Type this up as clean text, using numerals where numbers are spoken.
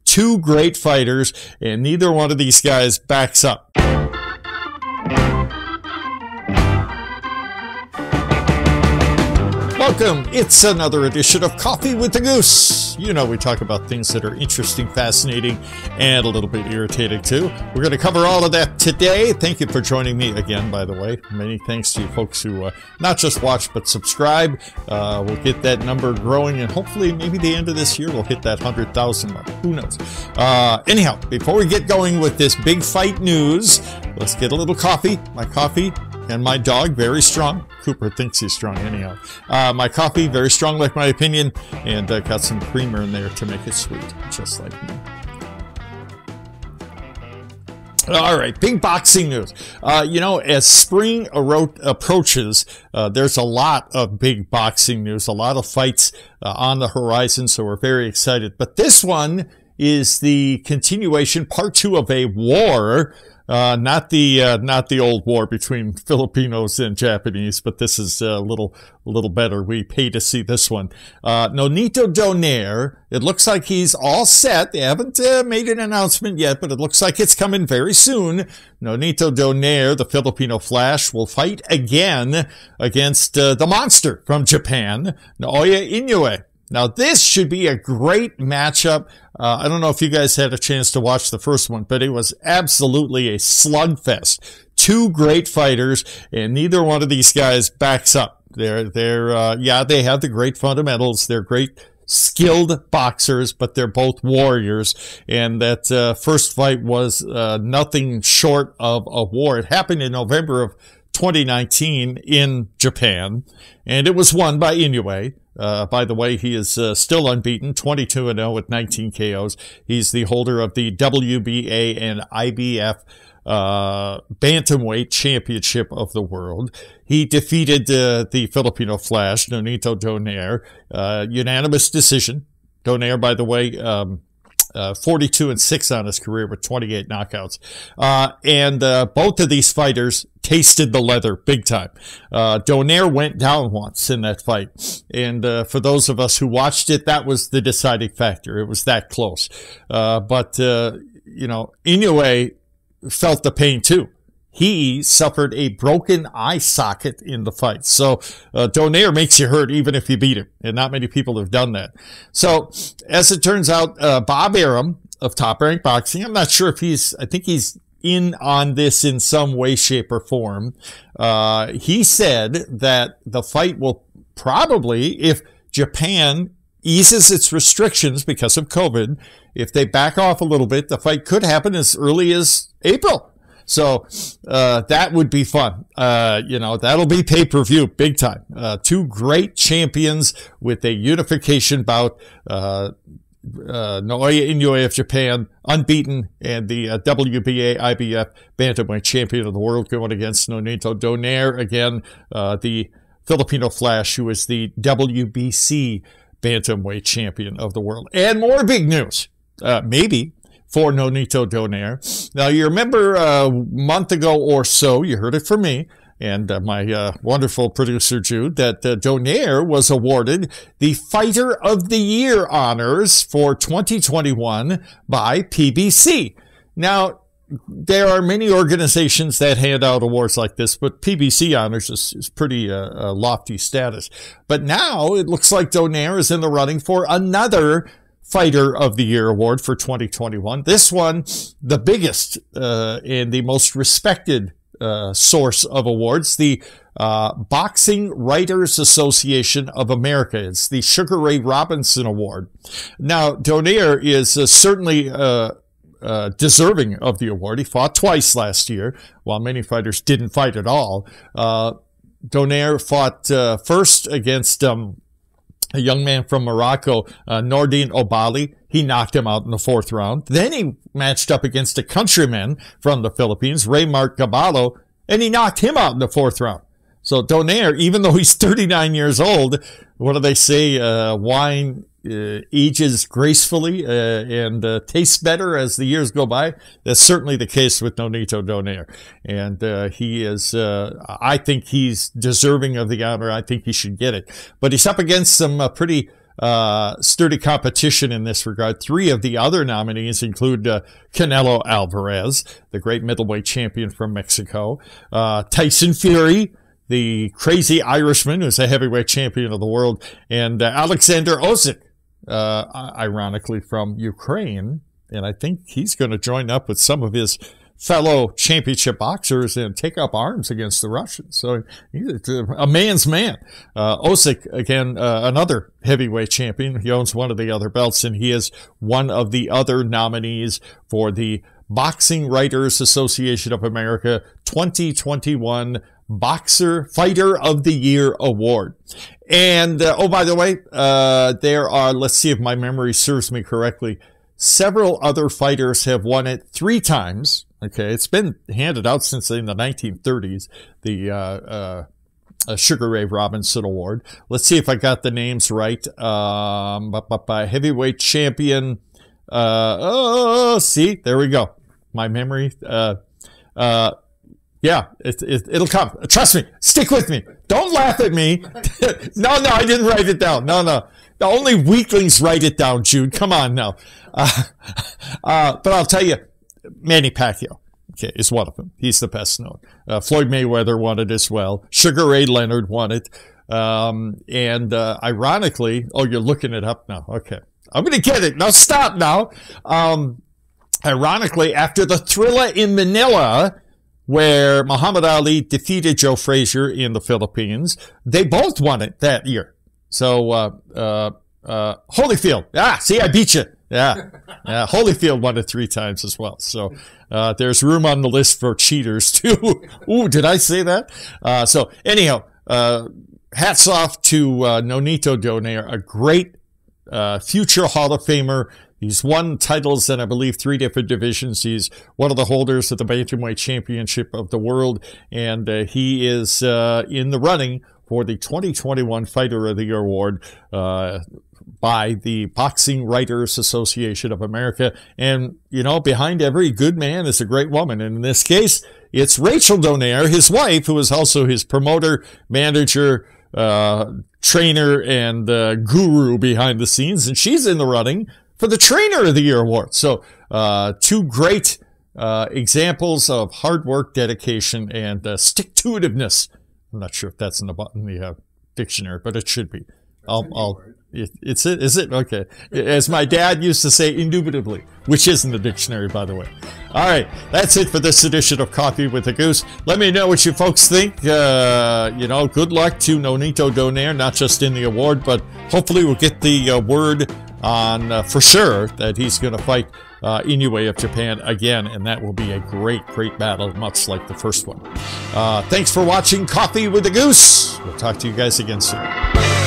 Two great fighters, and neither one of these guys backs up. Welcome. It's another edition of Coffee with the Goose. You know, we talk about things that are interesting, fascinating, and a little bit irritating too. We're going to cover all of that today. Thank you for joining me again, by the way. Many thanks to you folks who not just watch, but subscribe. We'll get that number growing, and hopefully maybe the end of this year we'll hit that 100,000 mark. Who knows? Anyhow, before we get going with this big fight news, let's get a little coffee. My coffee and my dog, very strong. Cooper thinks he's strong anyhow. My coffee, very strong like my opinion, and got some creamer in there to make it sweet, just like me. All right, big boxing news. You know, as spring approaches, there's a lot of big boxing news, a lot of fights on the horizon, so we're very excited. But this one is the continuation, part 2 of a war. Not the old war between Filipinos and Japanese, but this is a little better. We pay to see this one. Nonito Donaire, it looks like he's all set. They haven't made an announcement yet, but it looks like it's coming very soon. Nonito Donaire, the Filipino Flash, will fight again against the monster from Japan, Donaire-Inoue. Now, this should be a great matchup. I don't know if you guys had a chance to watch the first one, but it was absolutely a slugfest. Two great fighters, and neither one of these guys backs up. Yeah, they have the great fundamentals. They're great skilled boxers, but they're both warriors. And that first fight was nothing short of a war. It happened in November of 2019 in Japan, and it was won by Inoue. By the way, he is still unbeaten, 22-0 with 19 KOs. He's the holder of the WBA and IBF Bantamweight Championship of the world. He defeated the Filipino Flash, Nonito Donaire, unanimous decision. Donaire, by the way, 42-6 on his career with 28 knockouts. And both of these fighters tasted the leather big time. Donaire went down once in that fight. And for those of us who watched it, that was the deciding factor. It was that close. But you know, Inoue felt the pain too. He suffered a broken eye socket in the fight. So Donaire makes you hurt even if you beat him. And not many people have done that. So as it turns out, Bob Arum of Top Rank Boxing, I'm not sure if I think he's in on this in some way, shape, or form. He said that the fight will probably, if Japan eases its restrictions because of COVID, if they back off a little bit, the fight could happen as early as April. So, that would be fun. You know, that'll be pay-per-view big time. Two great champions with a unification bout. Donaire-Inoue of Japan, unbeaten, and the WBA IBF Bantamweight Champion of the world going against Nonito Donaire. Again, the Filipino Flash, who is the WBC Bantamweight Champion of the world. And more big news. Maybe. For Nonito Donaire. Now, you remember a month ago or so, you heard it from me and my wonderful producer, Jude, that Donaire was awarded the Fighter of the Year honors for 2021 by PBC. Now, there are many organizations that hand out awards like this, but PBC honors is pretty lofty status. But now it looks like Donaire is in the running for another Fighter of the Year award for 2021. This one, the biggest and the most respected source of awards, the Boxing Writers Association of America. It's the Sugar Ray Robinson Award. Now, Donaire is certainly deserving of the award. He fought twice last year, while many fighters didn't fight at all. Donaire fought first against a young man from Morocco, Nordine Obali. He knocked him out in the 4th round. Then he matched up against a countryman from the Philippines, Raymart Gaballo, and he knocked him out in the 4th round. So Donaire, even though he's 39 years old, what do they say? Wine ages gracefully and tastes better as the years go by. That's certainly the case with Nonito Donaire. And he is, I think he's deserving of the honor. I think he should get it. But he's up against some pretty sturdy competition in this regard. Three of the other nominees include Canelo Alvarez, the great middleweight champion from Mexico, Tyson Fury, the crazy Irishman who's a heavyweight champion of the world, and Alexander Usyk, ironically from Ukraine. And I think he's going to join up with some of his fellow championship boxers and take up arms against the Russians. So he's a man's man. Usyk, again, another heavyweight champion. He owns one of the other belts, and he is one of the other nominees for the Boxing Writers Association of America 2021 Boxer Fighter of the Year Award. And, oh, by the way, there are, let's see if my memory serves me correctly, several other fighters have won it 3 times. Okay, it's been handed out since in the 1930s, the Sugar Ray Robinson Award. Let's see if I got the names right. Heavyweight champion. See, there we go. My memory. Yeah, it'll come. Trust me. Stick with me. Don't laugh at me. No, I didn't write it down. No. The only weaklings write it down, Jude. Come on now. But I'll tell you, Manny Pacquiao, okay, is one of them. He's the best known. Floyd Mayweather won it as well. Sugar Ray Leonard won it. And ironically, oh, you're looking it up now. Okay. I'm going to get it. Now stop now. Ironically, after the Thrilla in Manila, where Muhammad Ali defeated Joe Frazier in the Philippines, they both won it that year. So, Holyfield. See, I beat you. Yeah. Holyfield won it 3 times as well. So, there's room on the list for cheaters too. Ooh, did I say that? So anyhow, hats off to, Nonito Donaire, a great, future Hall of Famer. He's won titles in, I believe, 3 different divisions. He's one of the holders of the Bantamweight Championship of the world, and he is in the running for the 2021 Fighter of the Year Award by the Boxing Writers Association of America. And, you know, behind every good man is a great woman. And in this case, it's Rachel Donaire, his wife, who is also his promoter, manager, trainer, and guru behind the scenes. And she's in the running for the Trainer of the Year Award. So 2 great examples of hard work, dedication, and stick-to-itiveness. I'm not sure if that's in the dictionary, but it should be. Is it? Okay. As my dad used to say, indubitably, which is in the dictionary, by the way. All right. That's it for this edition of Coffee with the Goose. Let me know what you folks think. You know, good luck to Nonito Donaire, not just in the award, but hopefully we'll get the word on for sure that he's going to fight Inoue of Japan again, and that will be a great battle, much like the first one. Thanks for watching Coffee with the Goose. We'll talk to you guys again soon.